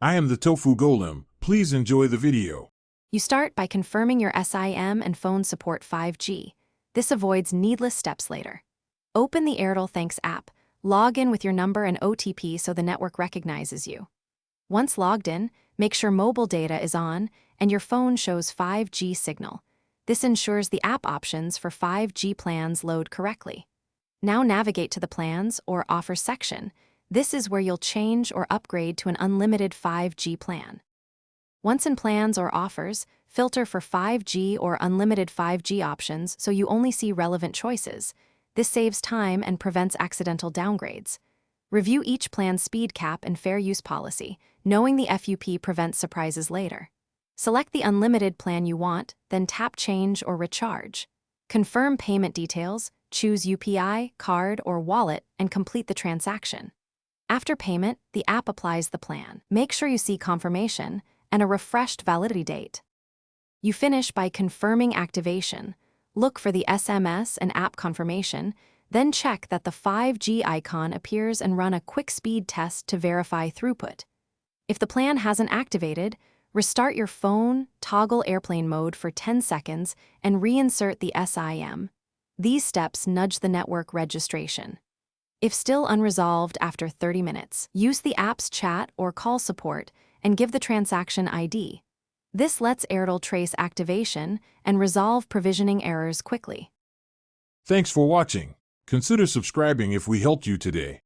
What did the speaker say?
I am the Tofu Golem. Please enjoy the video. You start by confirming your SIM and phone support 5G. This avoids needless steps later. Open the Airtel Thanks app. Log in with your number and OTP so the network recognizes you. Once logged in, make sure mobile data is on and your phone shows 5G signal. This ensures the app options for 5G plans load correctly. Now navigate to the Plans or Offers section. This is where you'll change or upgrade to an unlimited 5G plan. Once in Plans or Offers, filter for 5G or unlimited 5G options so you only see relevant choices. This saves time and prevents accidental downgrades. Review each plan's speed cap and fair use policy. Knowing the FUP prevents surprises later. Select the unlimited plan you want, then tap Change or Recharge. Confirm payment details, choose UPI, card, or wallet, and complete the transaction. After payment, the app applies the plan. Make sure you see confirmation and a refreshed validity date. You finish by confirming activation. Look for the SMS and app confirmation, then check that the 5G icon appears and run a quick speed test to verify throughput. If the plan hasn't activated, restart your phone, toggle airplane mode for 10 seconds, and reinsert the SIM. These steps nudge the network registration. If still unresolved after 30 minutes, use the app's chat or call support and give the transaction ID. This lets Airtel trace activation and resolve provisioning errors quickly. Thanks for watching. Consider subscribing if we helped you today.